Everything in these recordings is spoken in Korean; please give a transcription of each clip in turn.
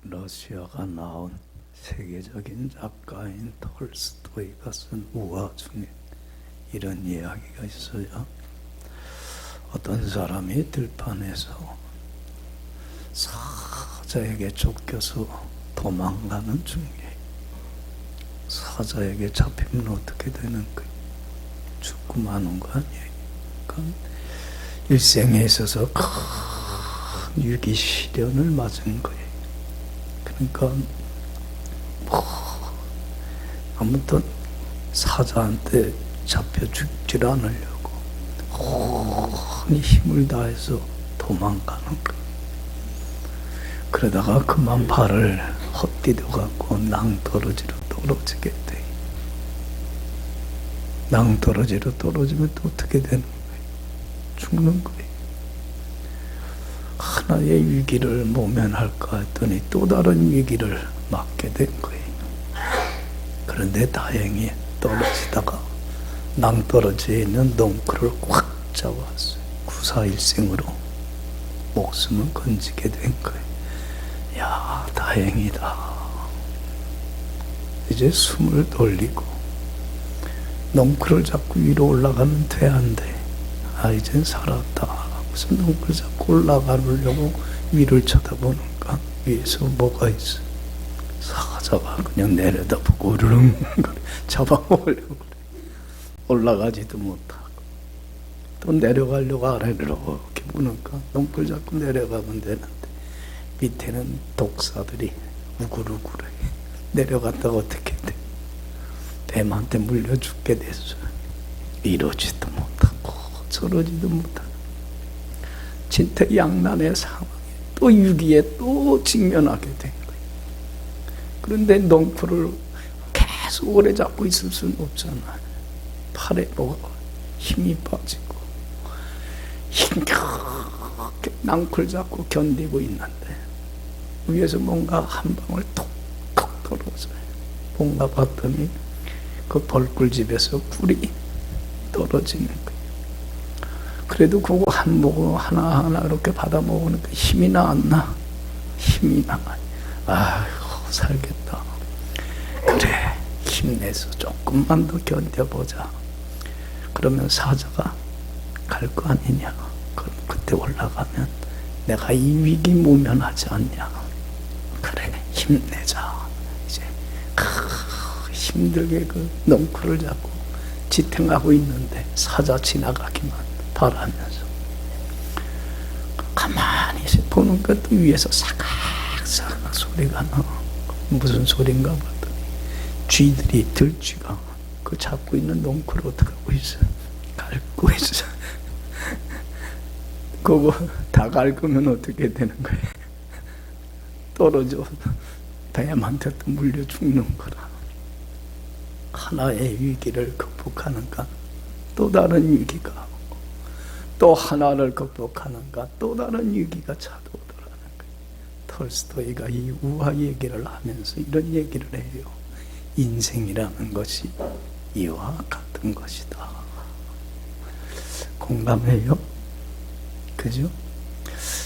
러시아가 나온 세계적인 작가인 톨스토이가 쓴 우화 중에 이런 이야기가 있어요. 어떤 사람이 들판에서 사자에게 쫓겨서 도망가는 중에 사자에게 잡히면 어떻게 되는 거예요? 죽고 마는 거 아니에요. 그러니까 일생에 있어서 큰 위기 시련을 맞은 거예요. 그러니까 아무튼 사자한테 잡혀 죽질 않으려고 온 힘을 다해서 도망가는 거예요. 그러다가 그만 발을 헛디뎌 갖고 낭떠러지로 떨어지게 돼. 낭떠러지로 떨어지면 또 어떻게 되는 거예요? 죽는 거예요. 하나의 위기를 모면할까 했더니 또 다른 위기를 맞게 된 거예요. 그런데 다행히 떨어지다가 낭떠러지에 있는 넝쿨을 꽉 잡았어요. 구사일생으로 목숨을 건지게 된 거예요. 야, 다행이다. 이제 숨을 돌리고 넝쿨을 잡고 위로 올라가면 돼, 안 돼? 아, 이젠 살았다. 그래서 넝쿨 잡고 올라가려고 위를 쳐다보니까 위에서 뭐가 있어? 사자가 그냥 내려다보고 으르릉 잡아먹으려고 그래. 올라가지도 못하고 또 내려가려고 아래로 이렇게 보니까 넝쿨 잡고 내려가면 되는데 밑에는 독사들이 우글우글해. 내려갔다가 어떻게 돼? 뱀한테 물려 죽게 됐어. 이러지도 못하고 저러지도 못하고 진퇴양난의 상황에 또 위기에 또 직면하게 된 거예요. 그런데 넝쿨을 계속 오래 잡고 있을 수는 없잖아요. 팔에 뭐가 힘이 빠지고 힘겹게 낭쿨 잡고 견디고 있는데 위에서 뭔가 한 방울 톡톡 떨어져요. 뭔가 봤더니 그 벌꿀집에서 꿀이 떨어지는 거예요. 그래도 그거 한 모금 하나하나 이렇게 받아 먹으니까 힘이 나왔나? 힘이 나와요. 아이고, 살겠다. 그래, 힘내서 조금만 더 견뎌보자. 그러면 사자가 갈 거 아니냐? 그럼 그때 올라가면 내가 이 위기 모면하지 않냐? 그래, 힘내자. 이제 힘들게 그 넝쿨을 잡고 지탱하고 있는데 사자 지나가기만 바라면서 가만히 보는 것도 위에서 사각사각 소리가 나. 무슨 소린가 봤더니 쥐들이, 들쥐가 그 잡고 있는 넝쿨을 어떻게 하고 있어? 갈고 있어. 그거 다 갈구면 어떻게 되는 거예요? 떨어져 뱀한테 또 물려 죽는 거라. 하나의 위기를 극복하는가 또 다른 위기가 오고, 또 하나를 극복하는가 또 다른 위기가 찾아오더라는 거예요. 톨스토이가 이 우화 얘기를 하면서 이런 얘기를 해요. 인생이라는 것이 이와 같은 것이다. 공감해요? 그죠?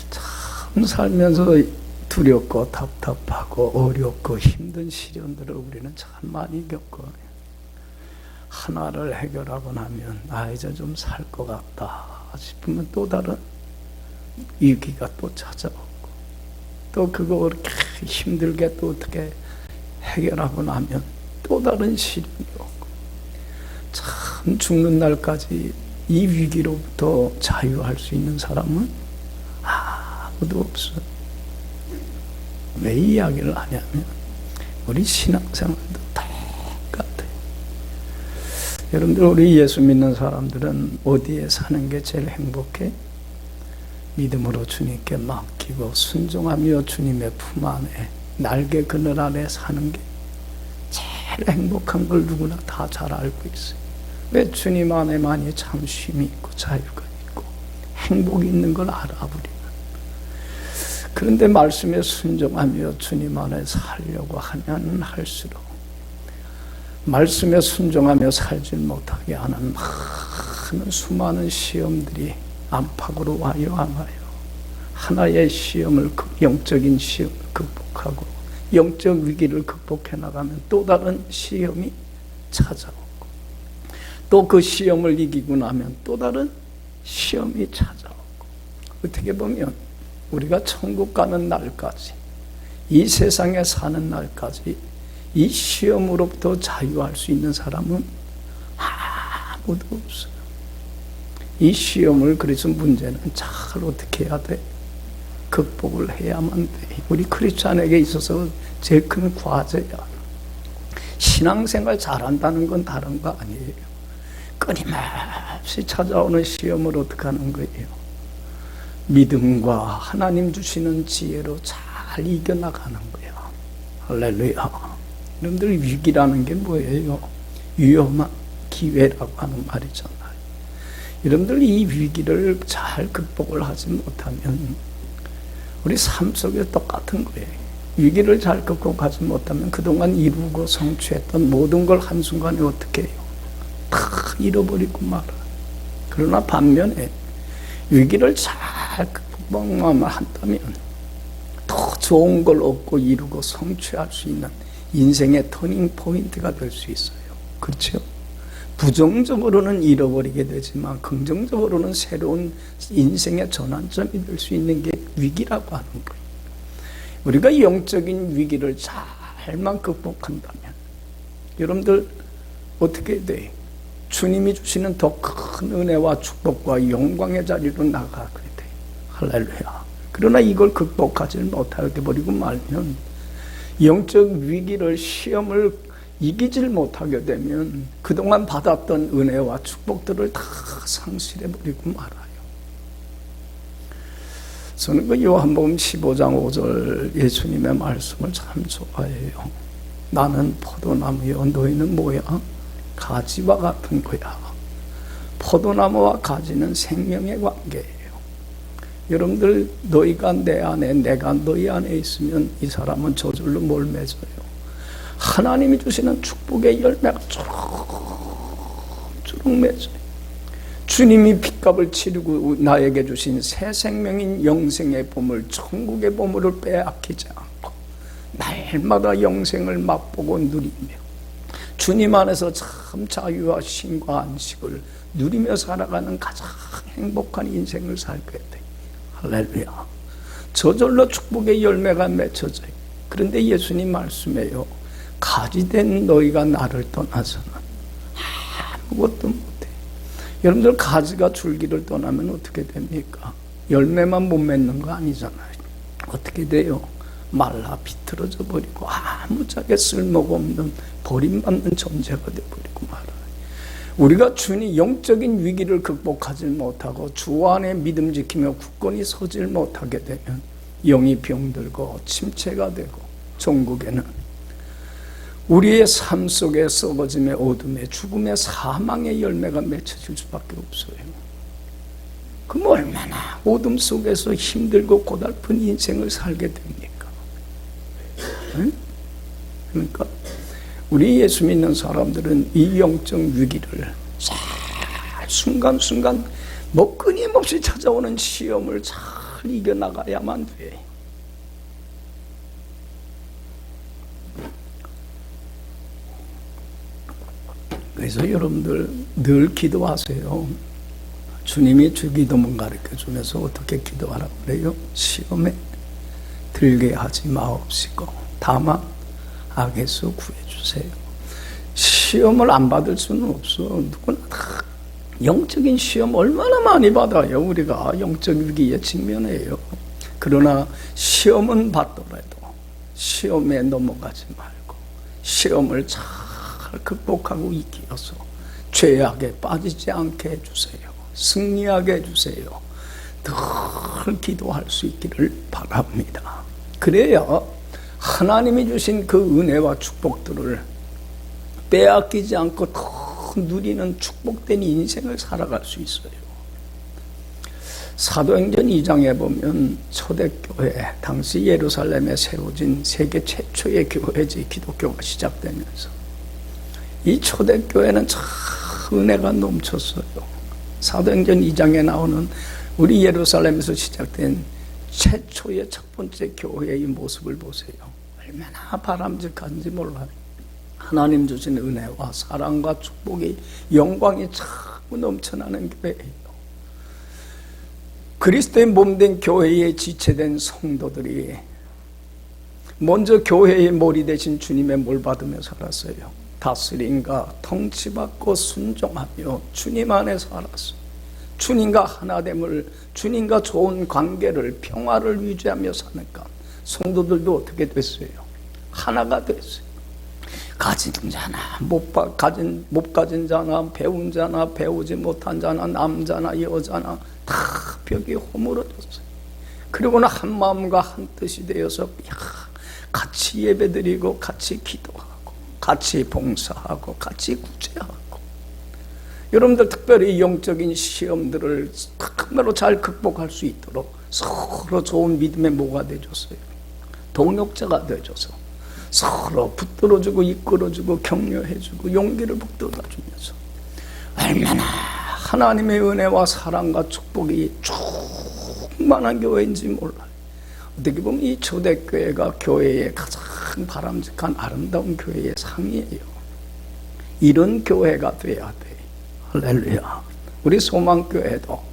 참 살면서 두렵고 답답하고 어렵고 힘든 시련들을 우리는 참 많이 겪어요. 하나를 해결하고 나면 아, 이제 좀 살 것 같다 싶으면 또 다른 위기가 또 찾아오고, 또 그거 그렇게 힘들게 또 어떻게 해결하고 나면 또 다른 시련이 오고, 참 죽는 날까지 이 위기로부터 자유할 수 있는 사람은 아무도 없어요. 왜 이 이야기를 하냐면 우리 신앙생활도 똑같아요. 여러분들, 우리 예수 믿는 사람들은 어디에 사는 게 제일 행복해? 믿음으로 주님께 맡기고 순종하며 주님의 품 안에 날개 그늘 아래 사는 게 제일 행복한 걸 누구나 다 잘 알고 있어요. 왜? 주님 안에만이 참 쉼이 있고 자유가 있고 행복이 있는 걸 알아, 우리는. 그런데 말씀에 순종하며 주님 안에 살려고 하면 할수록 말씀에 순종하며 살지 못하게 하는 많은 수많은 시험들이 안팎으로 와요, 안 와요. 하나의 시험을, 영적인 시험을 극복하고 영적 위기를 극복해 나가면 또 다른 시험이 찾아오고, 또 그 시험을 이기고 나면 또 다른 시험이 찾아오고, 어떻게 보면 우리가 천국 가는 날까지, 이 세상에 사는 날까지 이 시험으로부터 자유할 수 있는 사람은 아무도 없어요. 이 시험을, 그래서 문제는 잘 어떻게 해야 돼? 극복을 해야만 돼. 우리 크리스찬에게 있어서 제일 큰 과제야. 신앙생활 잘한다는 건 다른 거 아니에요. 끊임없이 찾아오는 시험을 어떻게 하는 거예요? 믿음과 하나님 주시는 지혜로 잘 이겨나가는 거야. 할렐루야. 여러분들, 위기라는 게 뭐예요? 위험한 기회라고 하는 말이잖아요. 여러분들, 이 위기를 잘 극복을 하지 못하면 우리 삶 속에 똑같은 거예요. 위기를 잘 극복하지 못하면 그동안 이루고 성취했던 모든 걸 한순간에 어떻게 해요? 다 잃어버리고 말아요. 그러나 반면에 위기를 잘 극복만 한다면 더 좋은 걸 얻고 이루고 성취할 수 있는 인생의 터닝 포인트가 될 수 있어요. 그렇죠? 부정적으로는 잃어버리게 되지만 긍정적으로는 새로운 인생의 전환점이 될 수 있는 게 위기라고 하는 거예요. 우리가 영적인 위기를 잘만 극복한다면 여러분들 어떻게 돼? 주님이 주시는 더 큰 은혜와 축복과 영광의 자리로 나가게 돼. 할렐루야. 그러나 이걸 극복하지 못하게 버리고 말면, 영적 위기를, 시험을 이기질 못하게 되면 그동안 받았던 은혜와 축복들을 다 상실해버리고 말아요. 저는 그 요한복음 15장 5절 예수님의 말씀을 참 좋아해요. 나는 포도나무요, 너희는 뭐야? 가지와 같은 거야. 포도나무와 가지는 생명의 관계예요. 여러분들, 너희가 내 안에, 내가 너희 안에 있으면 이 사람은 저절로 뭘 맺어요? 하나님이 주시는 축복의 열매가 주룩주룩 맺어요. 주님이 핏값을 치르고 나에게 주신 새 생명인 영생의 보물, 천국의 보물을 빼앗기지 않고 날마다 영생을 맛보고 누리며 주님 안에서 참 자유와 쉼과 안식을 누리며 살아가는 가장 행복한 인생을 살게 돼. 할렐루야. 저절로 축복의 열매가 맺혀져요. 그런데 예수님 말씀해요. 가지된 너희가 나를 떠나서는 아무것도 못해. 여러분들, 가지가 줄기를 떠나면 어떻게 됩니까? 열매만 못 맺는 거 아니잖아요. 어떻게 돼요? 말라 비틀어져 버리고 아무짝에 쓸모가 없는 버림받는 존재가 되어버리고 말아요. 우리가 주님 영적인 위기를 극복하지 못하고 주 안에 믿음 지키며 굳건히 서질 못하게 되면 영이 병들고 침체가 되고 종국에는 우리의 삶 속에 썩어짐의 어둠의 죽음의 사망의 열매가 맺혀질 수밖에 없어요. 그럼 얼마나 어둠 속에서 힘들고 고달픈 인생을 살게 됩니까? 응? 그러니까 우리 예수 믿는 사람들은 이 영적 위기를 잘 순간순간 끊임없이 찾아오는 시험을 잘 이겨나가야만 돼. 그래서 여러분들 늘 기도하세요. 주님이 주기도문 가르쳐주면서 어떻게 기도하라고 그래요? 시험에 들게 하지 마옵시고 다만 악에서 구해주세요. 시험을 안 받을 수는 없어. 누구나 다 영적인 시험 얼마나 많이 받아요. 우리가 영적 위기에 직면해요. 그러나 시험은 받더라도 시험에 넘어가지 말고 시험을 잘 극복하고 이기어서 죄악에 빠지지 않게 해주세요. 승리하게 해주세요. 늘 기도할 수 있기를 바랍니다. 그래야 하나님이 주신 그 은혜와 축복들을 빼앗기지 않고 더 누리는 축복된 인생을 살아갈 수 있어요. 사도행전 2장에 보면 초대교회, 당시 예루살렘에 세워진 세계 최초의 교회지, 기독교가 시작되면서 이 초대교회는 참 은혜가 넘쳤어요. 사도행전 2장에 나오는 우리 예루살렘에서 시작된 최초의 첫 번째 교회의 모습을 보세요. 얼마나 바람직한지 몰라요. 하나님 주신 은혜와 사랑과 축복이, 영광이 자꾸 넘쳐나는 교회예요. 그리스도의 몸된 교회에 지체된 성도들이 먼저 교회의 머리 대신 주님의 뭘 받으며 살았어요. 다스림과 통치받고 순종하며 주님 안에 살았어요. 주님과 하나됨을, 주님과 좋은 관계를, 평화를 유지하며 사니까 성도들도 어떻게 됐어요? 하나가 됐어요. 가진 자나 못 가진 자나 배운 자나 배우지 못한 자나 남자나 여자나 다 벽이 허물어졌어요. 그리고는 한 마음과 한 뜻이 되어서 같이 예배드리고 같이 기도하고 같이 봉사하고 같이 구제하고, 여러분들 특별히 영적인 시험들을 정말로 잘 극복할 수 있도록 서로 좋은 믿음의 모가 되어줬어요. 동력자가 되어줘서 서로 붙들어주고 이끌어주고 격려해주고 용기를 북돋아주면서 얼마나 하나님의 은혜와 사랑과 축복이 충만한 교회인지 몰라요. 어떻게 보면 이 초대교회가 교회의 가장 바람직한 아름다운 교회의 상이에요. 이런 교회가 돼야 돼. 할렐루야. 우리 소망교회도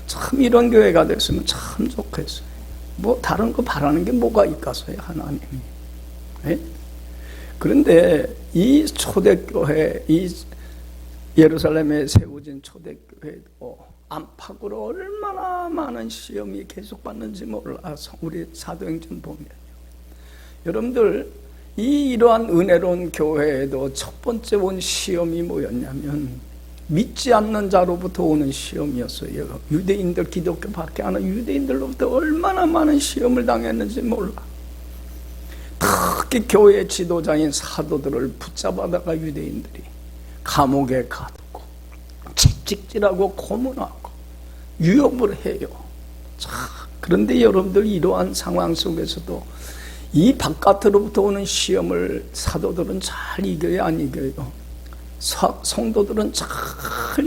참 이런 교회가 됐으면 참 좋겠어요. 뭐 다른 거 바라는 게 뭐가 있겠어요, 하나님이. 네? 그런데 이 초대교회, 이 예루살렘에 세워진 초대교회도 안팎으로 얼마나 많은 시험이 계속 받는지 몰라서 우리 사도행전 보면요. 여러분들 이러한 은혜로운 교회에도 첫 번째 온 시험이 뭐였냐면 믿지 않는 자로부터 오는 시험이었어요. 유대인들, 기독교 밖에 안 하는 유대인들로부터 얼마나 많은 시험을 당했는지 몰라. 특히 교회 지도자인 사도들을 붙잡아다가 유대인들이 감옥에 가두고 채찍질하고 고문하고 유혹을 해요. 자, 그런데 여러분들 이러한 상황 속에서도 이 바깥으로부터 오는 시험을 사도들은 잘 이겨요, 안 이겨요? 성도들은 잘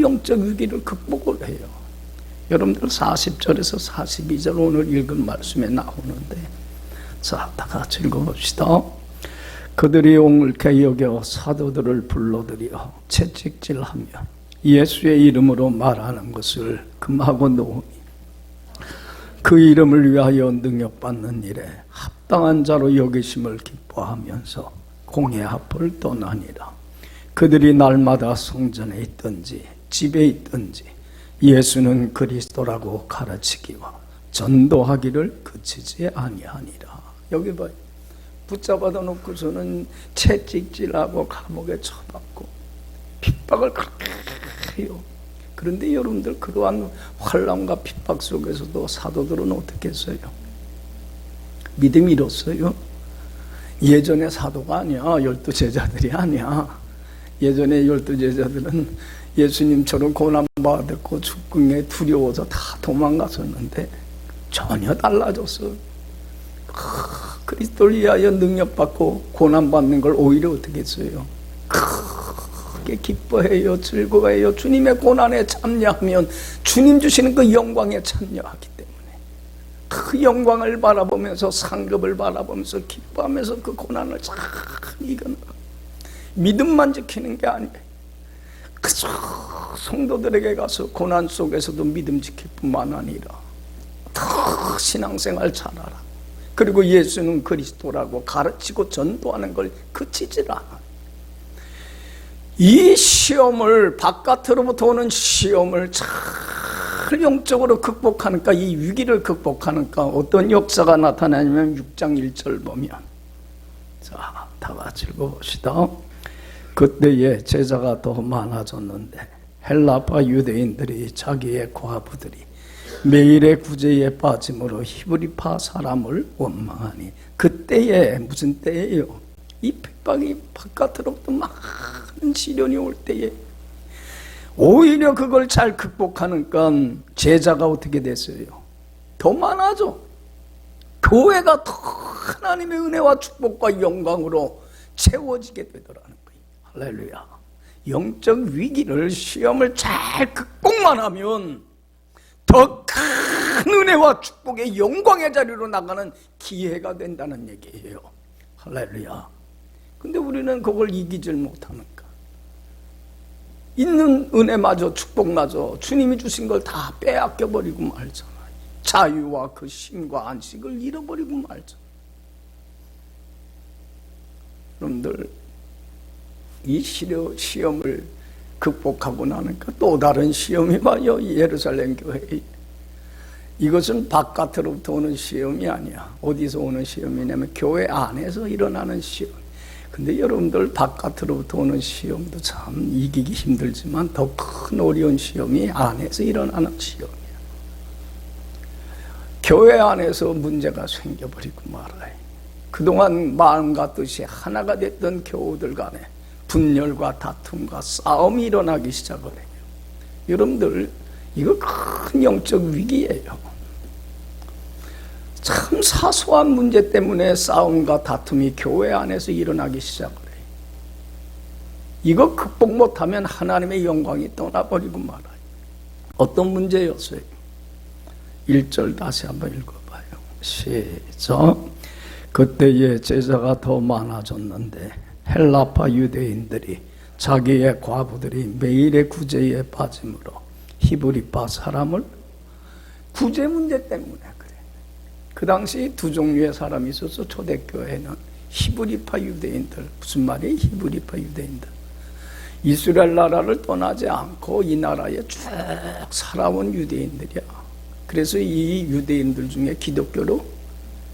영적 위기를 극복을 해요. 여러분들 40절에서 42절 오늘 읽은 말씀에 나오는데, 자, 다 같이 읽어봅시다. 그들이 옹을케 여겨 사도들을 불러들여 채찍질하며 예수의 이름으로 말하는 것을 금하고 놓으니 그 이름을 위하여 능력받는 일에 합당한 자로 여기심을 기뻐하면서 공회 앞을 떠나니라. 그들이 날마다 성전에 있든지 집에 있든지 예수는 그리스도라고 가르치기와 전도하기를 그치지 아니하니라. 여기 봐요. 붙잡아다 놓고서는 채찍질하고 감옥에 처박고 핍박을 그렇게 해요. 그런데 여러분들 그러한 환난과 핍박 속에서도 사도들은 어떻게 했어요? 믿음이 잃었어요. 예전의 사도가 아니야. 12제자들이 아니야. 예전에 12제자들은 예수님처럼 고난받았고 죽음에 두려워서 다 도망갔었는데 전혀 달라졌어. 그리스도를 위하여 능력받고 고난받는 걸 오히려 어떻게 했어요? 크게 기뻐해요. 즐거워해요. 주님의 고난에 참여하면 주님 주시는 그 영광에 참여하기 때문에 그 영광을 바라보면서 상급을 바라보면서 기뻐하면서 그 고난을 잘 이겨나가. 믿음만 지키는 게 아니에요. 그저 성도들에게 가서 고난 속에서도 믿음 지킬 뿐만 아니라 더 신앙생활 잘하라. 그리고 예수는 그리스도라고 가르치고 전도하는 걸 그치질 않아. 이 시험을, 바깥으로부터 오는 시험을 잘 영적으로 극복하니까, 이 위기를 극복하니까 어떤 역사가 나타나냐면 6장 1절 보면, 자, 다 같이 읽어봅시다. 그때에 제자가 더 많아졌는데 헬라파 유대인들이 자기의 과부들이 매일의 구제에 빠짐으로 히브리파 사람을 원망하니, 그때에, 무슨 때예요? 이 핍박이 바깥으로부터 많은 시련이 올 때에 오히려 그걸 잘 극복하니까 제자가 어떻게 됐어요? 더 많아져. 교회가 더 하나님의 은혜와 축복과 영광으로 채워지게 되더라는 거예요. 할렐루야. 영적 위기를, 시험을 잘 극복만 하면 더 큰 은혜와 축복의 영광의 자리로 나가는 기회가 된다는 얘기예요. 할렐루야. 근데 우리는 그걸 이기질 못하는가? 있는 은혜마저 축복마저 주님이 주신 걸 다 빼앗겨버리고 말잖아요. 자유와 그 쉼과 안식을 잃어버리고 말잖아요. 여러분들 이 시험을 극복하고 나니까 또 다른 시험이 와요. 예루살렘 교회에. 이것은 바깥으로부터 오는 시험이 아니야. 어디서 오는 시험이냐면 교회 안에서 일어나는 시험. 근데 여러분들 바깥으로부터 오는 시험도 참 이기기 힘들지만 더 큰 어려운 시험이 안에서 일어나는 시험이야. 교회 안에서 문제가 생겨버리고 말아요. 그동안 마음과 뜻이 하나가 됐던 교우들 간에 분열과 다툼과 싸움이 일어나기 시작을 해요. 여러분들 이거 큰 영적 위기예요. 참 사소한 문제 때문에 싸움과 다툼이 교회 안에서 일어나기 시작을 해요. 이거 극복 못하면 하나님의 영광이 떠나버리고 말아요. 어떤 문제였어요? 1절 다시 한번 읽어봐요. 시작. 그때의 제자가 더 많아졌는데 헬라파 유대인들이 자기의 과부들이 매일의 구제에 빠짐으로 히브리파 사람을 구제 문제 때문에 그래. 그 당시 두 종류의 사람이 있어서 초대교회는 히브리파 유대인들. 무슨 말이에요? 히브리파 유대인들. 이스라엘 나라를 떠나지 않고 이 나라에 쭉 살아온 유대인들이야. 그래서 이 유대인들 중에 기독교로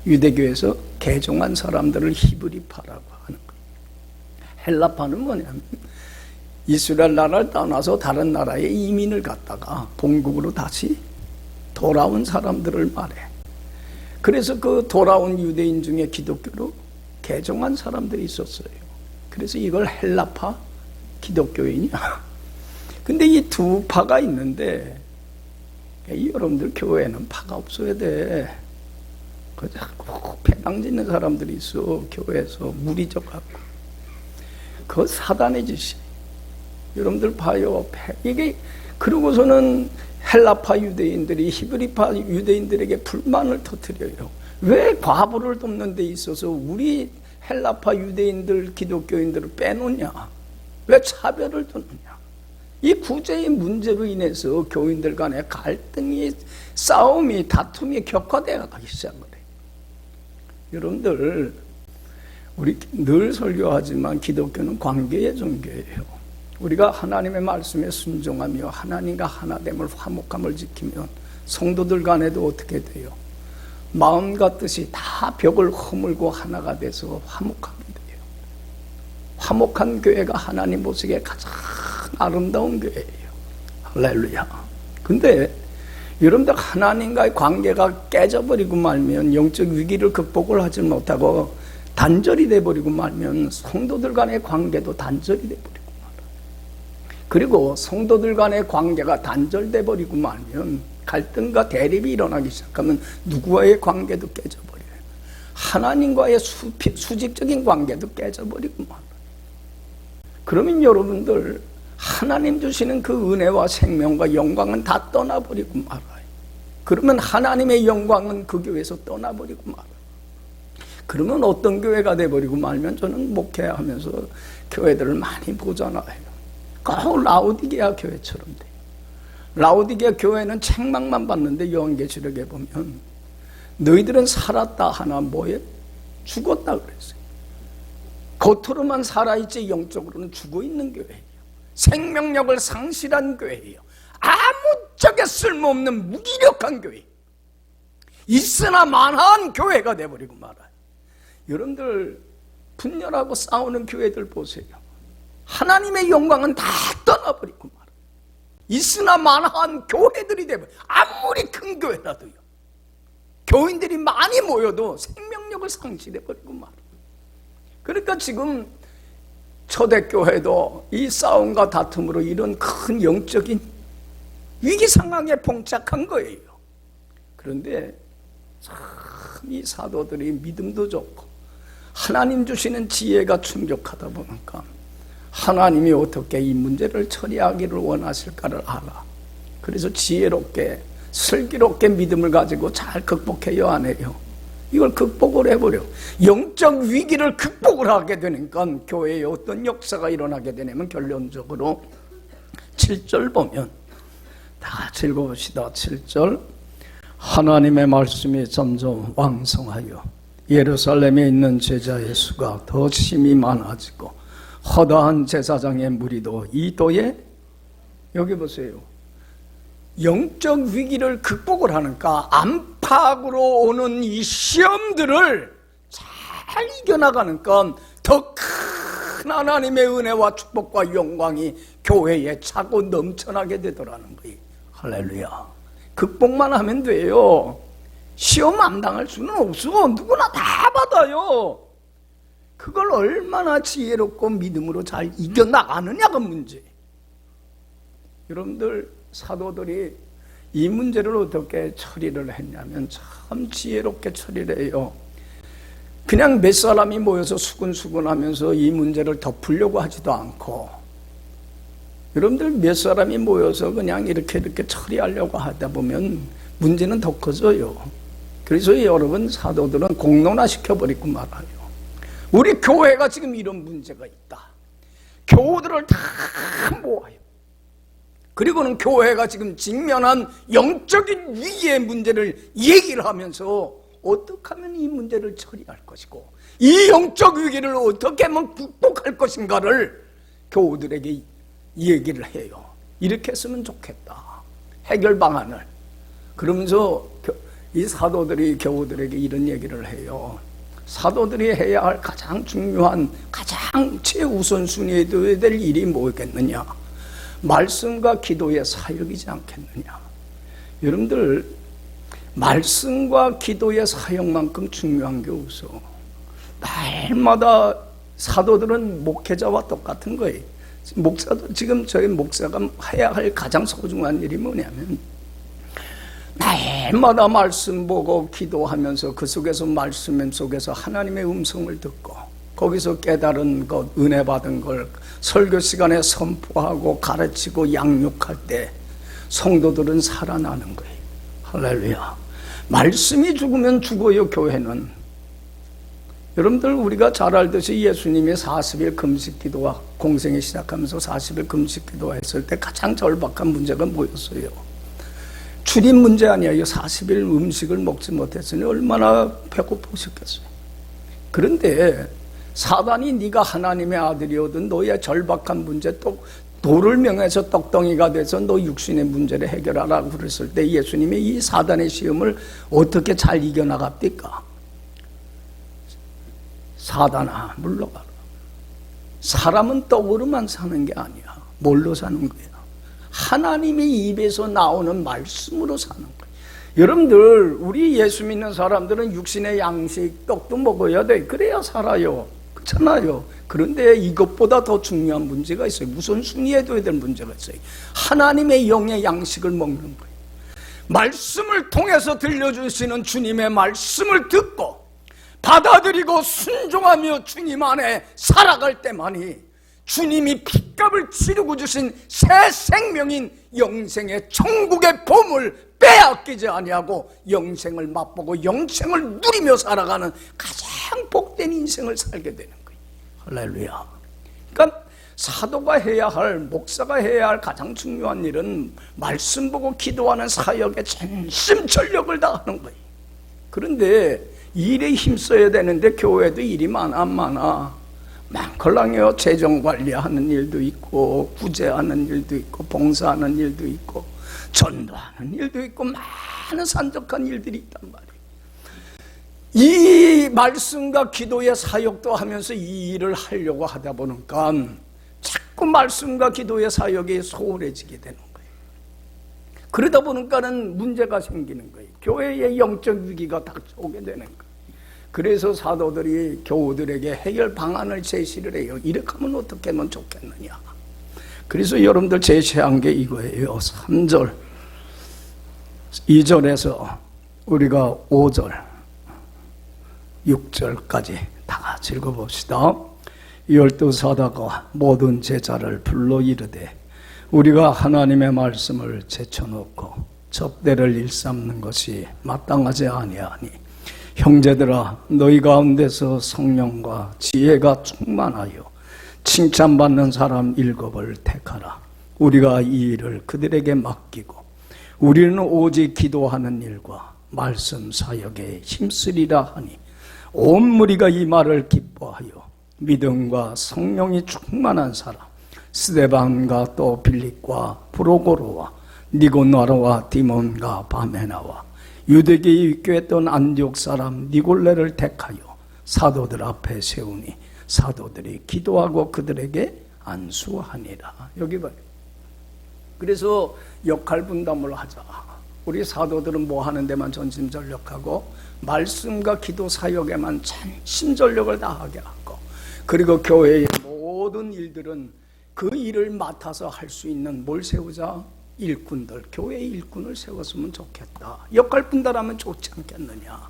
유대교에서 개종한 사람들을 히브리파라고 하는 거예요. 헬라파는 뭐냐면 이스라엘 나라를 떠나서 다른 나라에 이민을 갔다가 본국으로 다시 돌아온 사람들을 말해. 그래서 그 돌아온 유대인 중에 기독교로 개종한 사람들이 있었어요. 그래서 이걸 헬라파 기독교인이야. 근데 이 두 파가 있는데 여러분들 교회에는 파가 없어야 돼. 자꾸 배당 짓는 사람들이 있어. 교회에서 무리져갖고. 그거 사단의 짓이에요. 여러분들 봐요. 이게 그러고서는 헬라파 유대인들이 히브리파 유대인들에게 불만을 터뜨려요. 왜 과부를 돕는 데 있어서 우리 헬라파 유대인들 기독교인들을 빼놓냐? 왜 차별을 두느냐? 이 구제의 문제로 인해서 교인들 간의 갈등이, 싸움이, 다툼이 격화되어 가기 시작을 해요. 여러분들 우리 늘 설교하지만 기독교는 관계의 종교예요. 우리가 하나님의 말씀에 순종하며 하나님과 하나됨을 화목함을 지키면 성도들 간에도 어떻게 돼요? 마음과 뜻이 다 벽을 허물고 하나가 돼서 화목함이 돼요. 화목한 교회가 하나님 보시기에 가장 아름다운 교회예요. 할렐루야. 근데 여러분들 하나님과의 관계가 깨져버리고 말면 영적 위기를 극복을 하지 못하고 단절이 돼버리고 말면 성도들 간의 관계도 단절이 돼버리고 말아요. 그리고 성도들 간의 관계가 단절돼 버리고 말면 갈등과 대립이 일어나기 시작하면 누구와의 관계도 깨져버려요. 하나님과의 수직적인 관계도 깨져버리고 말아요. 그러면 여러분들 하나님 주시는 그 은혜와 생명과 영광은 다 떠나버리고 말아요. 그러면 하나님의 영광은 그 교회에서 떠나버리고 말아요. 그러면 어떤 교회가 돼버리고 말면 저는 목회하면서 교회들을 많이 보잖아요. 꼭 라오디게아 교회처럼 돼요. 라오디게아 교회는 책망만 받는데 요한계시록에 보면 너희들은 살았다 하나 뭐예요? 죽었다 그랬어요. 겉으로만 살아있지 영적으로는 죽어있는 교회예요. 생명력을 상실한 교회예요. 아무짝에 쓸모없는 무기력한 교회. 있으나 마나한 교회가 돼버리고 말아요. 여러분들 분열하고 싸우는 교회들 보세요. 하나님의 영광은 다 떠나버리고 말아요. 있으나 마나한 교회들이 돼버려요. 아무리 큰 교회라도요. 교인들이 많이 모여도 생명력을 상실해버리고 말아요. 그러니까 지금 초대교회도 이 싸움과 다툼으로 이런 큰 영적인 위기 상황에 봉착한 거예요. 그런데 참 이 사도들이 믿음도 좋고 하나님 주시는 지혜가 충족하다 보니까 하나님이 어떻게 이 문제를 처리하기를 원하실까를 알아. 그래서 지혜롭게 슬기롭게 믿음을 가지고 잘 극복해요, 안 해요? 이걸 극복을 해버려. 영적 위기를 극복을 하게 되니까 교회에 어떤 역사가 일어나게 되냐면 결론적으로 7절 보면 다 같이 읽어봅시다. 7절 하나님의 말씀이 점점 왕성하여 예루살렘에 있는 제자의 수가 더 심히 많아지고 허다한 제사장의 무리도 이 도에 여기 보세요. 영적 위기를 극복을 하니까 안팎으로 오는 이 시험들을 잘 이겨나가니까 더 큰 하나님의 은혜와 축복과 영광이 교회에 차고 넘쳐나게 되더라는 거예요. 할렐루야. 극복만 하면 돼요. 시험 안 당할 수는 없어. 누구나 다 받아요. 그걸 얼마나 지혜롭고 믿음으로 잘 이겨나가느냐가 문제. 여러분들 사도들이 이 문제를 어떻게 처리를 했냐면 참 지혜롭게 처리를 해요. 그냥 몇 사람이 모여서 수근수근하면서 이 문제를 덮으려고 하지도 않고, 여러분들 몇 사람이 모여서 그냥 이렇게 처리하려고 하다 보면 문제는 더 커져요. 그래서 여러분 사도들은 공론화 시켜버리고 말아요. 우리 교회가 지금 이런 문제가 있다. 교우들을 다 모아요. 그리고는 교회가 지금 직면한 영적인 위기의 문제를 얘기를 하면서 어떻게 하면 이 문제를 처리할 것이고 이 영적 위기를 어떻게 하면 극복할 것인가를 교우들에게 얘기를 해요. 이렇게 했으면 좋겠다. 해결 방안을. 그러면서 이 사도들이 교우들에게 이런 얘기를 해요. 사도들이 해야 할 가장 중요한, 가장 최우선순위에 둬야 될 일이 뭐겠느냐? 말씀과 기도의 사역이지 않겠느냐? 여러분들 말씀과 기도의 사역만큼 중요한 게 없어. 날마다 사도들은 목회자와 똑같은 거예요. 목사도 지금 저희 목사가 해야 할 가장 소중한 일이 뭐냐면 날마다 말씀 보고 기도하면서 그 속에서 말씀 속에서 하나님의 음성을 듣고 거기서 깨달은 것, 은혜 받은 걸 설교 시간에 선포하고 가르치고 양육할 때 성도들은 살아나는 거예요. 할렐루야. 말씀이 죽으면 죽어요. 교회는. 여러분들 우리가 잘 알듯이 예수님이 40일 금식기도와 공생이 시작하면서 40일 금식기도와 했을 때 가장 절박한 문제가 뭐였어요? 출입 문제 아니에요. 40일 음식을 먹지 못했으니 얼마나 배고프셨겠어요. 그런데 사단이 네가 하나님의 아들이거든 너의 절박한 문제, 또 돌을 명해서 떡덩이가 돼서 너 육신의 문제를 해결하라고 그랬을 때 예수님이 이 사단의 시험을 어떻게 잘 이겨나갑니까? 사단아 물러가라. 사람은 떡으로만 사는 게 아니야. 뭘로 사는 거야? 하나님의 입에서 나오는 말씀으로 사는 거야. 여러분들 우리 예수 믿는 사람들은 육신의 양식 떡도 먹어야 돼. 그래야 살아요. 그렇잖아요. 그런데 이것보다 더 중요한 문제가 있어요. 우선순위에 둬야 될 문제가 있어요. 하나님의 영의 양식을 먹는 거예요. 말씀을 통해서 들려주시는 주님의 말씀을 듣고 받아들이고 순종하며 주님 안에 살아갈 때만이 주님이 핏값을 치르고 주신 새 생명인 영생의 천국의 보물 빼앗기지 아니하고 영생을 맛보고 영생을 누리며 살아가는 가장 복된 인생을 살게 되는 거예요. 할렐루야. 그러니까 사도가 해야 할, 목사가 해야 할 가장 중요한 일은 말씀 보고 기도하는 사역에 전심전력을 다하는 거예요. 그런데 일에 힘써야 되는데 교회도 일이 많아 안 많아? 많걸랑요. 재정관리하는 일도 있고 구제하는 일도 있고 봉사하는 일도 있고 전도하는 일도 있고 많은 산적한 일들이 있단 말이에요. 이 말씀과 기도의 사역도 하면서 이 일을 하려고 하다 보니까 자꾸 말씀과 기도의 사역이 소홀해지게 되는 거예요. 그러다 보니까는 문제가 생기는 거예요. 교회의 영적 위기가 닥쳐오게 되는 거예요. 그래서 사도들이 교우들에게 해결 방안을 제시를 해요. 이렇게 하면 어떻게 하면 좋겠느냐. 그래서 여러분들 제시한 게 이거예요. 3절 2절에서 우리가 5절 6절까지 다 같이 읽어봅시다. 12사도가 모든 제자를 불러 이르되 우리가 하나님의 말씀을 제쳐놓고 접대를 일삼는 것이 마땅하지 아니하니 형제들아 너희 가운데서 성령과 지혜가 충만하여 칭찬받는 사람 7을 택하라. 우리가 이 일을 그들에게 맡기고 우리는 오직 기도하는 일과 말씀 사역에 힘쓰리라 하니 온 무리가 이 말을 기뻐하여 믿음과 성령이 충만한 사람 스데반과 또 빌립과 브로고로와 니고나로와 디몬과 바메나와 유대계에 입교했던 안디옥 사람 니골레를 택하여 사도들 앞에 세우니 사도들이 기도하고 그들에게 안수하니라. 여기 봐요. 그래서 역할 분담을 하자. 우리 사도들은 뭐 하는 데만 전심전력하고 말씀과 기도 사역에만 전심전력을 다하게 하고, 그리고 교회의 모든 일들은 그 일을 맡아서 할 수 있는 뭘 세우자? 일꾼들, 교회의 일꾼을 세웠으면 좋겠다. 역할 분담하면 좋지 않겠느냐.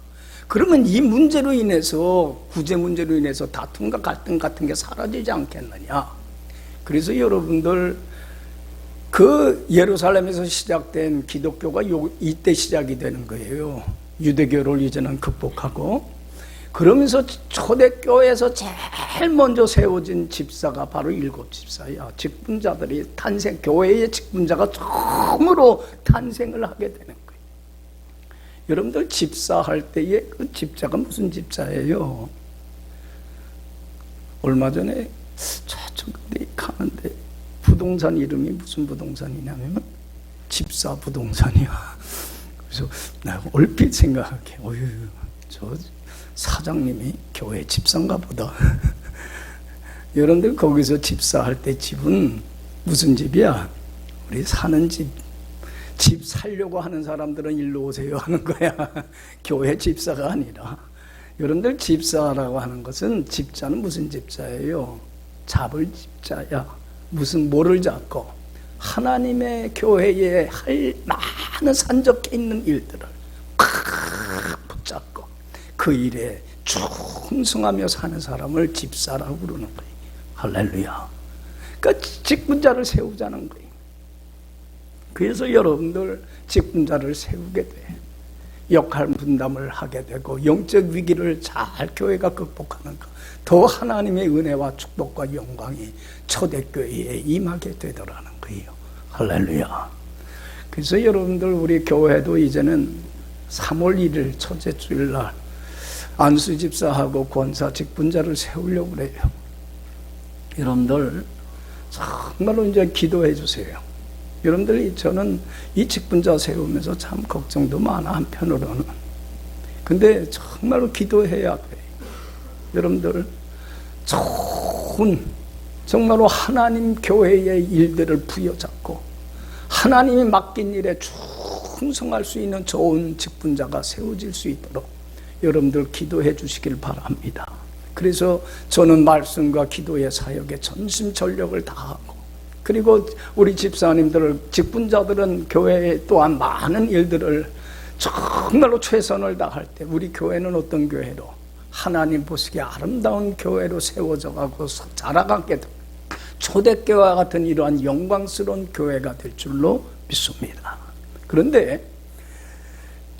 그러면 이 문제로 인해서, 구제 문제로 인해서 다툼과 갈등 같은 게 사라지지 않겠느냐. 그래서 여러분들 그 예루살렘에서 시작된 기독교가 이때 시작이 되는 거예요. 유대교를 이제는 극복하고, 그러면서 초대교회에서 제일 먼저 세워진 집사가 바로 7집사야. 직분자들이 교회의 직분자가 처음으로 탄생을 하게 되는 거예요. 여러분들 집사할 때의 그 집사가 무슨 집사예요? 얼마 전에 저쪽 가는데 부동산 이름이 무슨 부동산이냐면 집사 부동산이야. 그래서 나 얼핏 생각하게, 어휴, 저 사장님이 교회 집사인가 보다. 여러분들 거기서 집사할 때 집은 무슨 집이야? 우리 사는 집. 집 살려고 하는 사람들은 일로 오세요 하는 거야. 교회 집사가 아니라. 여러분들 집사라고 하는 것은, 집자는 무슨 집자예요? 잡을 집자야. 무슨 뭐를 잡고? 하나님의 교회에 할 많은 산적해 있는 일들을 팍 붙잡고 그 일에 충성하며 사는 사람을 집사라고 부르는 거예요. 할렐루야. 그러니까 직분자를 세우자는 거예요. 그래서 여러분들 직분자를 세우게 돼. 역할 분담을 하게 되고 영적 위기를 잘 교회가 극복하는 것. 더 하나님의 은혜와 축복과 영광이 초대교회에 임하게 되더라는 거예요. 할렐루야. 그래서 여러분들 우리 교회도 이제는 3월 1일 첫째 주일날 안수집사하고 권사 직분자를 세우려고 그래요. 여러분들 정말로 이제 기도해 주세요. 여러분들이, 저는 이 직분자 세우면서 참 걱정도 많아, 한편으로는. 근데 정말로 기도해야 돼요. 여러분들 좋은, 정말로 하나님 교회의 일들을 부여잡고 하나님이 맡긴 일에 충성할 수 있는 좋은 직분자가 세워질 수 있도록 여러분들 기도해 주시길 바랍니다. 그래서 저는 말씀과 기도의 사역에 전심전력을 다하고, 그리고 우리 집사님들, 직분자들은 교회에 또한 많은 일들을 정말로 최선을 다할 때, 우리 교회는 어떤 교회로, 하나님 보시기에 아름다운 교회로 세워져 가고 자라가게 됩니다. 초대교회와 같은 이러한 영광스러운 교회가 될 줄로 믿습니다. 그런데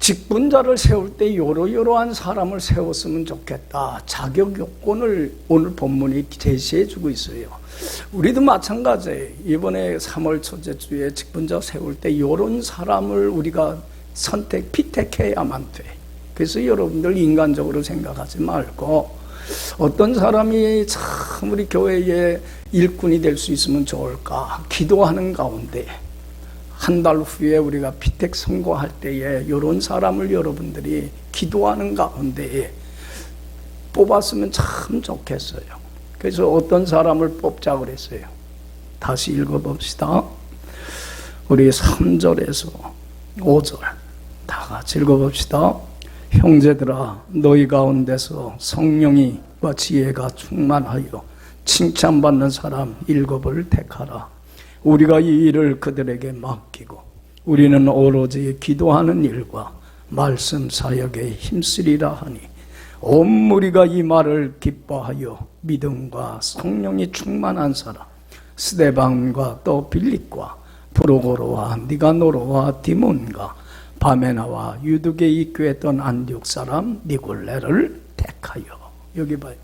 직분자를 세울 때 이러이러한 사람을 세웠으면 좋겠다. 자격 요건을 오늘 본문이 제시해 주고 있어요. 우리도 마찬가지예요. 이번에 3월 첫째 주에 직분자 세울 때 이런 사람을 우리가 피택해야만 돼. 그래서 여러분들 인간적으로 생각하지 말고, 어떤 사람이 참 우리 교회의 일꾼이 될 수 있으면 좋을까? 기도하는 가운데 한 달 후에 우리가 피택 선고할 때에 이런 사람을 여러분들이 기도하는 가운데에 뽑았으면 참 좋겠어요. 그래서 어떤 사람을 뽑자 그랬어요. 다시 읽어봅시다. 우리 3절에서 5절 다 같이 읽어봅시다. 형제들아 너희 가운데서 성령이와 지혜가 충만하여 칭찬받는 사람 7을 택하라. 우리가 이 일을 그들에게 맡기고 우리는 오로지 기도하는 일과 말씀 사역에 힘쓰리라 하니 온 무리가 이 말을 기뻐하여 믿음과 성령이 충만한 사람 스데반과 또 빌립과 브로고로와 니가노로와 디몬과 밤에 나와 유두에 입교했던 안디옥 사람 니골레를 택하여. 여기 봐요.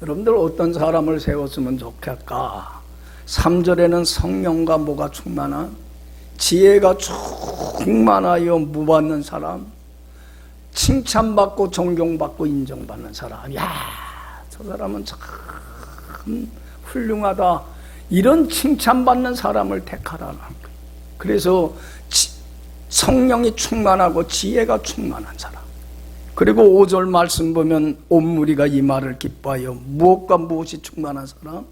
여러분들 어떤 사람을 세웠으면 좋겠까? 3절에는 성령과 뭐가 충만한? 지혜가 충만하여 무받는 사람, 칭찬받고 존경받고 인정받는 사람. 야, 저 사람은 참 훌륭하다. 이런 칭찬받는 사람을 택하라는 거예요. 그래서 성령이 충만하고 지혜가 충만한 사람. 그리고 5절 말씀 보면 온 무리가 이 말을 기뻐하여 무엇과 무엇이 충만한 사람?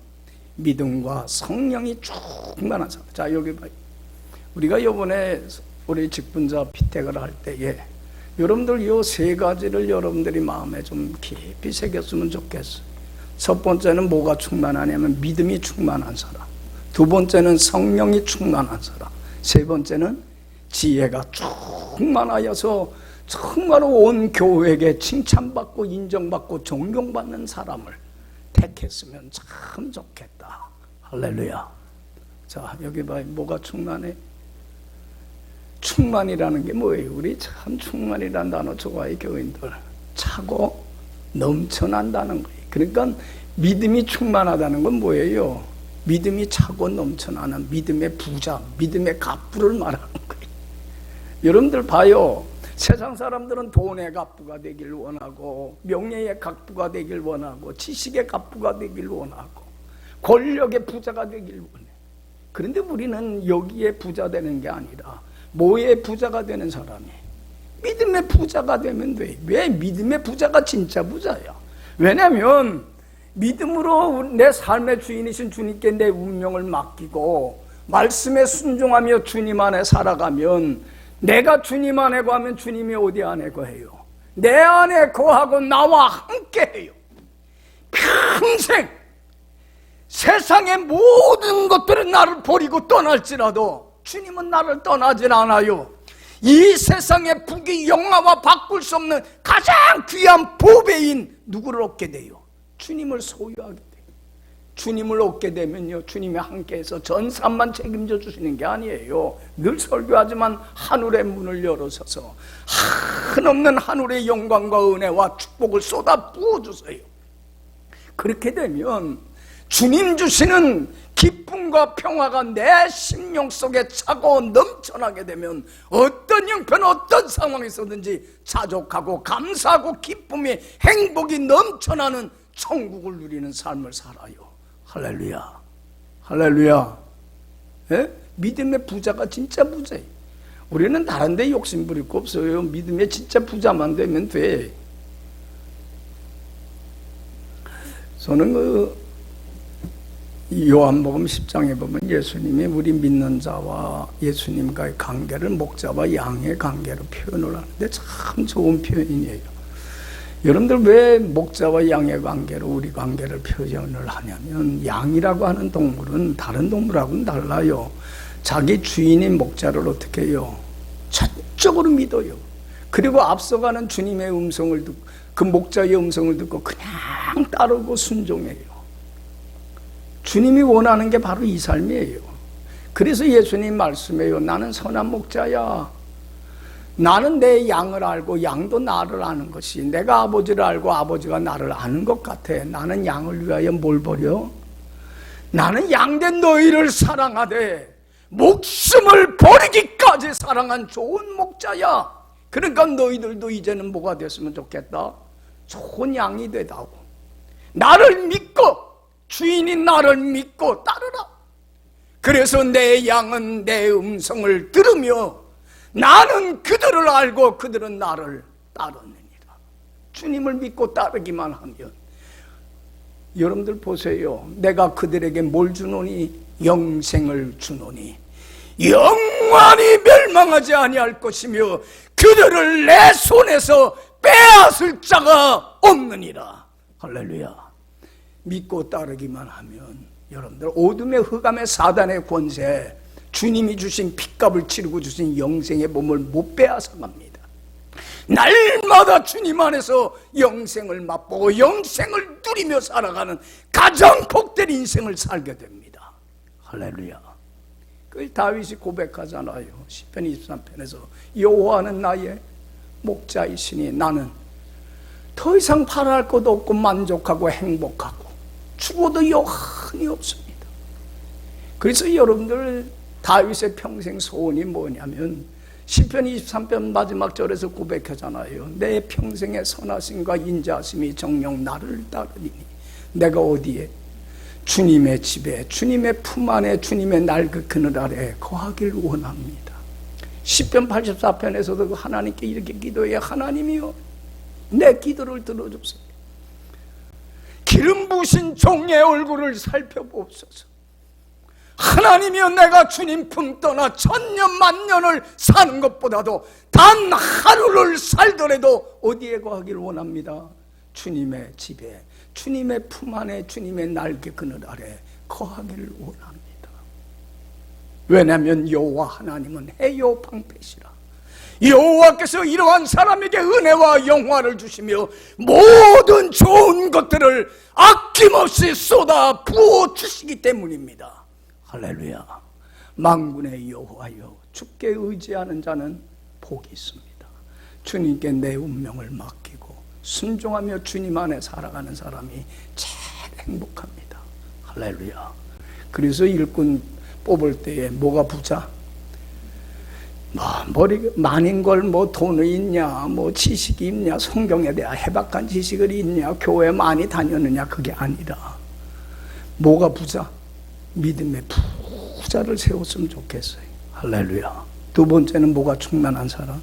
믿음과 성령이 충만한 사람. 자, 여기 봐요. 우리가 이번에 우리 직분자 피택을 할 때에 여러분들 이 세 가지를 여러분들이 마음에 좀 깊이 새겼으면 좋겠어요. 첫 번째는 뭐가 충만하냐면 믿음이 충만한 사람. 두 번째는 성령이 충만한 사람. 세 번째는 지혜가 충만하여서 정말로 온 교회에게 칭찬받고 인정받고 존경받는 사람을 택했으면 참 좋겠다. 할렐루야. 자, 여기 봐요. 뭐가 충만해? 충만이라는 게 뭐예요? 우리 참 충만이라는 단어 좋아해, 교인들. 차고 넘쳐난다는 거예요. 그러니까 믿음이 충만하다는 건 뭐예요? 믿음이 차고 넘쳐나는 믿음의 부자, 믿음의 갑부를 말하는 거예요. 여러분들 봐요. 세상 사람들은 돈의 갑부가 되길 원하고, 명예의 갑부가 되길 원하고, 지식의 갑부가 되길 원하고, 권력의 부자가 되길 원해. 그런데 우리는 여기에 부자 되는 게 아니라 뭐의 부자가 되는 사람이? 믿음의 부자가 되면 돼. 왜? 믿음의 부자가 진짜 부자야. 왜냐면 믿음으로 내 삶의 주인이신 주님께 내 운명을 맡기고 말씀에 순종하며 주님 안에 살아가면, 내가 주님 안에 거하면 주님이 어디 안에 거해요? 내 안에 거하고 나와 함께 해요. 평생 세상의 모든 것들은 나를 버리고 떠날지라도 주님은 나를 떠나질 않아요. 이 세상의 부귀 영화와 바꿀 수 없는 가장 귀한 보배인 누구를 얻게 돼요? 주님을 소유하게 돼요. 주님을 얻게 되면요, 주님이 함께해서 전 삶만 책임져 주시는 게 아니에요. 늘 설교하지만 하늘의 문을 열어서서 한없는 하늘의 영광과 은혜와 축복을 쏟아 부어주세요. 그렇게 되면 주님 주시는 기쁨과 평화가 내 심령 속에 차고 넘쳐나게 되면 어떤 형편 어떤 상황에서든지 자족하고 감사하고 기쁨이 행복이 넘쳐나는 천국을 누리는 삶을 살아요. 할렐루야. 할렐루야. 예? 믿음의 부자가 진짜 부자예요. 우리는 다른 데 욕심 부릴 거 없어요. 믿음의 진짜 부자만 되면 돼. 저는 요한복음 10장에 보면 예수님이 우리 믿는 자와 예수님과의 관계를 목자와 양의 관계로 표현을 하는데 참 좋은 표현이에요. 여러분들 왜 목자와 양의 관계로 우리 관계를 표현을 하냐면, 양이라고 하는 동물은 다른 동물하고는 달라요. 자기 주인인 목자를 어떻게 해요? 전적으로 믿어요. 그리고 앞서가는 주님의 음성을 듣고, 그 목자의 음성을 듣고 그냥 따르고 순종해요. 주님이 원하는 게 바로 이 삶이에요. 그래서 예수님 말씀해요. 나는 선한 목자야. 나는 내 양을 알고 양도 나를 아는 것이, 내가 아버지를 알고 아버지가 나를 아는 것 같아. 나는 양을 위하여 뭘 버려? 나는 양된 너희를 사랑하되 목숨을 버리기까지 사랑한 좋은 목자야. 그러니까 너희들도 이제는 뭐가 됐으면 좋겠다? 좋은 양이 되다오. 나를 믿고, 주인이 나를 믿고 따르라. 그래서 내 양은 내 음성을 들으며 나는 그들을 알고 그들은 나를 따르느니라. 주님을 믿고 따르기만 하면, 여러분들 보세요. 내가 그들에게 뭘 주노니? 영생을 주노니 영원히 멸망하지 아니할 것이며 그들을 내 손에서 빼앗을 자가 없느니라. 할렐루야. 믿고 따르기만 하면 여러분들 어둠의 흑암의 사단의 권세, 주님이 주신 핏값을 치르고 주신 영생의 몸을 못 빼앗아 갑니다. 날마다 주님 안에서 영생을 맛보고 영생을 누리며 살아가는 가장 복된 인생을 살게 됩니다. 할렐루야. 그 다윗이 고백하잖아요. 시편 23편에서 여호와는 나의 목자이시니 나는 더 이상 바랄 것도 없고 만족하고 행복하고 죽어도 여한이 없습니다. 그래서 여러분들 다윗의 평생 소원이 뭐냐면 시편 23편 마지막 절에서 고백하잖아요. 내 평생의 선하심과 인자하심이 정녕 나를 따르리니 내가 어디에? 주님의 집에, 주님의 품 안에, 주님의 낡은 그늘 아래 거하길 원합니다. 시편 84편에서도 하나님께 이렇게 기도해요. 하나님이여 내 기도를 들어주소서. 기름 부으신 종의 얼굴을 살펴보옵소서. 하나님이여 내가 주님 품 떠나 천년 만년을 사는 것보다도 단 하루를 살더라도 어디에 거하길 원합니다. 주님의 집에, 주님의 품 안에, 주님의 날개 그늘 아래 거하기를 원합니다. 왜냐하면 여호와 하나님은 해요 방패시라. 여호와께서 이러한 사람에게 은혜와 영화를 주시며 모든 좋은 것들을 아낌없이 쏟아 부어 주시기 때문입니다. 할렐루야. 만군의 여호와여 주께 의지하는 자는 복이 있습니다. 주님께 내 운명을 맡기고 순종하며 주님 안에 살아가는 사람이 제일 행복합니다. 할렐루야. 그래서 일꾼 뽑을 때에 뭐가 부자? 머리 많은 걸 돈이 있냐, 지식이 있냐, 성경에 대한 해박한 지식을 있냐, 교회 많이 다녔느냐, 그게 아니라 뭐가 부자? 믿음의 부자를 세웠으면 좋겠어요. 할렐루야. 두 번째는 뭐가 충만한 사람?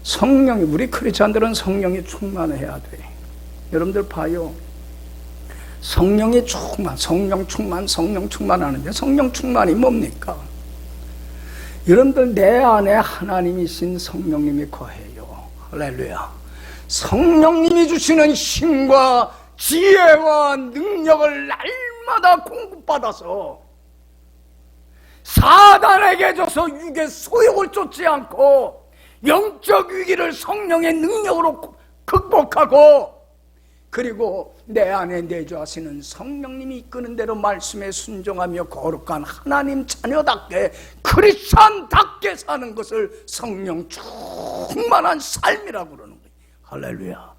성령이, 우리 크리스찬들은 성령이 충만해야 돼. 여러분들 봐요. 성령이 성령 충만하는데 성령 충만이 뭡니까? 여러분들 내 안에 하나님이신 성령님이 거해요. 할렐루야. 성령님이 주시는 힘과 지혜와 능력을 날마다 공급받아서 사단에게 줘서 육의 소욕을 쫓지 않고 영적 위기를 성령의 능력으로 극복하고, 그리고 내 안에 내주하시는 성령님이 이끄는 대로 말씀에 순종하며 거룩한 하나님 자녀답게 크리스찬답게 사는 것을 성령 충만한 삶이라고 그러는 거예요. 할렐루야.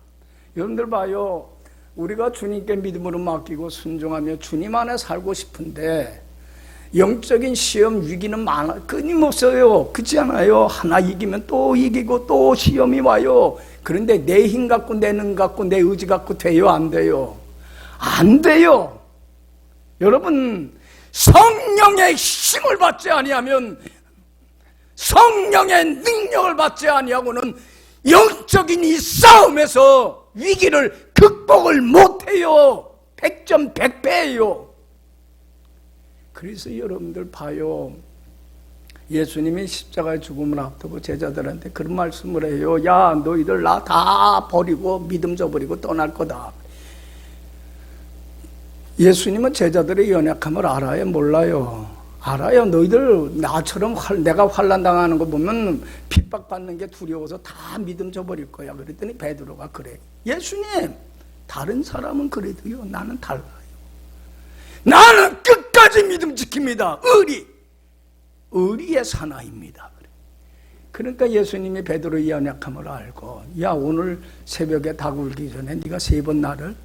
여러분들 봐요. 우리가 주님께 믿음으로 맡기고 순종하며 주님 안에 살고 싶은데 영적인 시험 위기는 끊임없어요. 그렇지 않아요? 하나 이기면 또 이기고 또 시험이 와요. 그런데 내 힘 갖고 내 능 갖고 내 의지 갖고 돼요? 안 돼요? 안 돼요. 여러분, 성령의 힘을 받지 아니하면, 성령의 능력을 받지 아니하고는 영적인 이 싸움에서 위기를 극복을 못해요. 100점 100배예요. 그래서 여러분들 봐요. 예수님이 십자가의 죽음을 앞두고 제자들한테 그런 말씀을 해요. 야, 너희들 나 다 버리고 믿음 저버리고 떠날 거다. 예수님은 제자들의 연약함을 알아요? 몰라요? 알아요. 너희들 나처럼 내가 환난 당하는 거 보면 핍박받는 게 두려워서 다 믿음 저버릴 거야. 그랬더니 베드로가 그래. 예수님, 다른 사람은 그래도요, 나는 달라요. 나는 끝까지 믿음 지킵니다. 의리의 사나이입니다. 그러니까 예수님이 베드로의 연약함을 알고, 야, 오늘 새벽에 닭 울기 전에 네가 3번 나를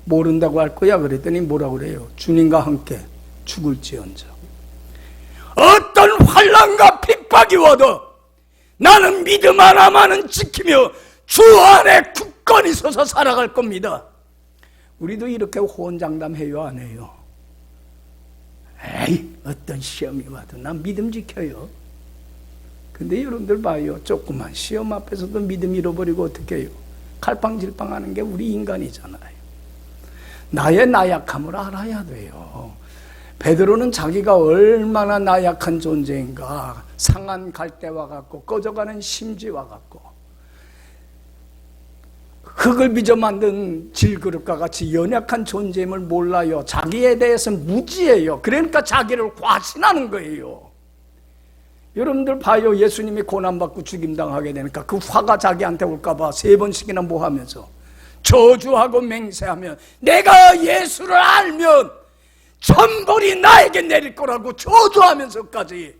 모른다고 할 거야. 그랬더니 뭐라고 그래요? 주님과 함께 죽을지언정 어떤 환난과 핍박이 와도 나는 믿음 하나만은 지키며 주 안에 굳건히 서서 살아갈 겁니다. 우리도 이렇게 호언장담해요, 안 해요? 에이, 어떤 시험이 와도 난 믿음 지켜요. 근데 여러분들 봐요. 조그만 시험 앞에서도 믿음 잃어버리고 어떻게 해요? 갈팡질팡하는 게 우리 인간이잖아요. 나의 나약함을 알아야 돼요. 베드로는 자기가 얼마나 나약한 존재인가, 상한 갈대와 같고 꺼져가는 심지와 같고 흙을 빚어 만든 질그릇과 같이 연약한 존재임을 몰라요. 자기에 대해서는 무지해요. 그러니까 자기를 과신하는 거예요. 여러분들 봐요. 예수님이 고난받고 죽임당하게 되니까 그 화가 자기한테 올까봐 3번씩이나 뭐 하면서 저주하고 맹세하면, 내가 예수를 알면 천벌이 나에게 내릴 거라고 저주하면서까지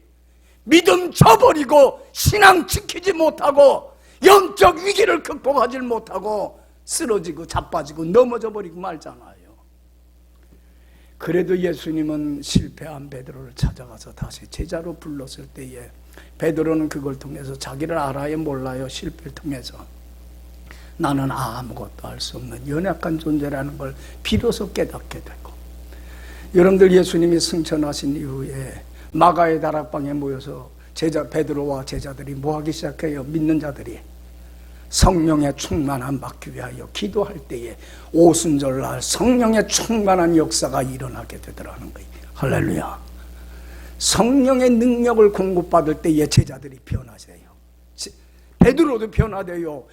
믿음 저버리고 신앙 지키지 못하고 영적 위기를 극복하지 못하고 쓰러지고 자빠지고 넘어져 버리고 말잖아요. 그래도 예수님은 실패한 베드로를 찾아가서 다시 제자로 불렀을 때에 베드로는 그걸 통해서 자기를 알아요 몰라요 실패를 통해서 나는 아무것도 알 수 없는 연약한 존재라는 걸 비로소 깨닫게 되고, 여러분들 예수님이 승천하신 이후에 마가의 다락방에 모여서 베드로와 제자들이 뭐하기 시작해요? 믿는 자들이 성령의 충만함 받기 위하여 기도할 때에 오순절날 성령의 충만한 역사가 일어나게 되더라는 거예요. 할렐루야. 성령의 능력을 공급받을 때에 제자들이 변하세요. 베드로도 변화돼요.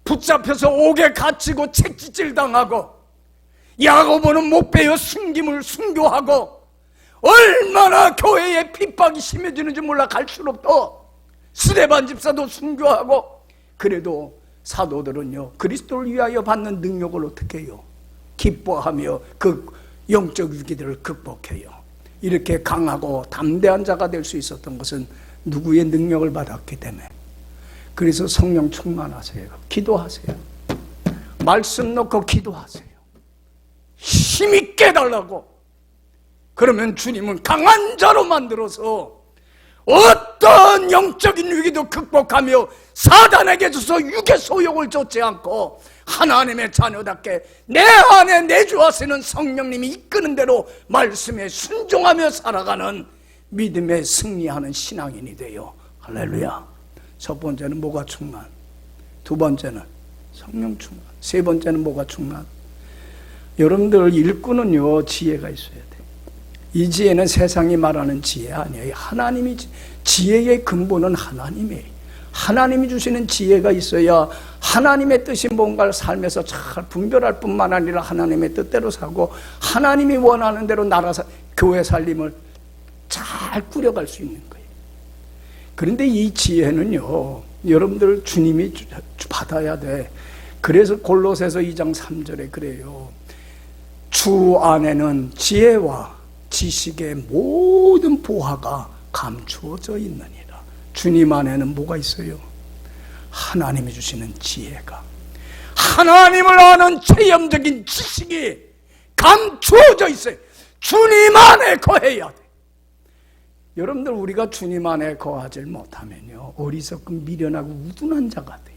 붙잡혀서 옥에 갇히고 채찍질 당하고, 야고보는 못 베어 숨김을 순교하고, 얼마나 교회에 핍박이 심해지는지 몰라 갈수록 더 스데반 집사도 순교하고. 그래도 사도들은요 그리스도를 위하여 받는 능력을 어떻게 해요? 기뻐하며 그 영적 위기들을 극복해요. 이렇게 강하고 담대한 자가 될 수 있었던 것은 누구의 능력을 받았기 때문에. 그래서 성령 충만하세요. 기도하세요. 말씀 놓고 기도하세요. 힘있게 해달라고. 그러면 주님은 강한 자로 만들어서 어떤 영적인 위기도 극복하며 사단에게 줘서 육의 소욕을 쫓지 않고 하나님의 자녀답게 내 안에 내주하시는 성령님이 이끄는 대로 말씀에 순종하며 살아가는 믿음에 승리하는 신앙인이 돼요. 할렐루야. 첫 번째는 뭐가 충만? 두 번째는 성령 충만. 세 번째는 뭐가 충만? 여러분들 일꾼은요 지혜가 있어야 돼요. 이 지혜는 세상이 말하는 지혜 아니에요. 하나님이 지혜의 근본은 하나님이에요. 하나님이 주시는 지혜가 있어야 하나님의 뜻이 뭔가를 삶에서 잘 분별할 뿐만 아니라 하나님의 뜻대로 사고 하나님이 원하는 대로 교회 살림을 잘 꾸려갈 수 있는 거예요. 그런데 이 지혜는요 여러분들 주님이 받아야 돼. 그래서 골로새서 2장 3절에 그래요. 주 안에는 지혜와 지식의 모든 보화가 감추어져 있느니라. 주님 안에는 뭐가 있어요? 하나님이 주시는 지혜가, 하나님을 아는 체험적인 지식이 감추어져 있어요. 주님 안에 거해야 돼. 여러분들 우리가 주님 안에 거하지 못하면요 어리석고 미련하고 우둔한 자가 돼.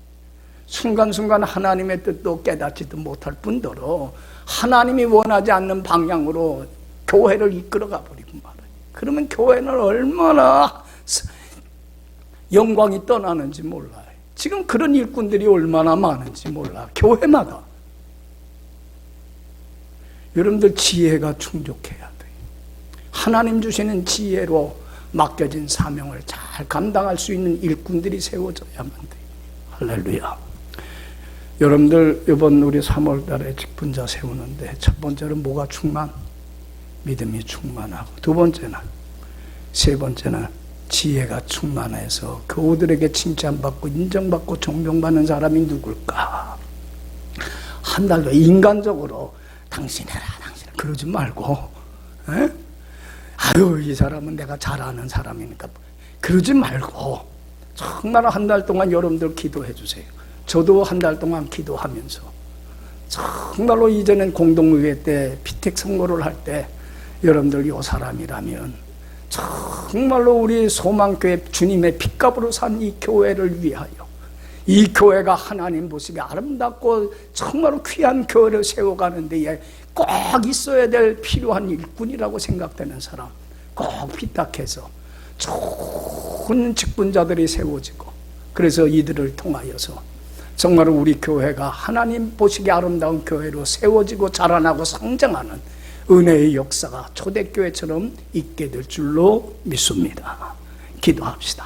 순간순간 하나님의 뜻도 깨닫지도 못할 뿐더러 하나님이 원하지 않는 방향으로 교회를 이끌어가 버리고 말아요. 그러면 교회는 얼마나 영광이 떠나는지 몰라요. 지금 그런 일꾼들이 얼마나 많은지 몰라. 교회마다. 여러분들 지혜가 충족해야 돼요. 하나님 주시는 지혜로 맡겨진 사명을 잘 감당할 수 있는 일꾼들이 세워져야만 돼요. 할렐루야. 여러분들 이번 우리 3월 달에 직분자 세우는데 첫 번째는 뭐가 충만? 믿음이 충만하고, 두 번째는, 세 번째는 지혜가 충만해서 교우들에게 칭찬받고 인정받고 존경받는 사람이 누굴까? 한 달도 인간적으로 당신 해라 당신 그러지 말고, 에? 아유 이 사람은 내가 잘 아는 사람이니까 그러지 말고 정말 한 달 동안 여러분들 기도해 주세요. 저도 한 달 동안 기도하면서 정말로 이전엔 공동의회 때 피택 선거를 할 때 여러분들 이 사람이라면 정말로 우리 소망교회 주님의 핏값으로 산 이 교회를 위하여, 이 교회가 하나님 보시기에 아름답고 정말로 귀한 교회를 세워가는 데에 꼭 있어야 될 필요한 일꾼이라고 생각되는 사람 꼭 피탁해서 좋은 직분자들이 세워지고, 그래서 이들을 통하여서 정말 우리 교회가 하나님 보시기에 아름다운 교회로 세워지고 자라나고 성장하는 은혜의 역사가 초대교회처럼 있게 될 줄로 믿습니다. 기도합시다.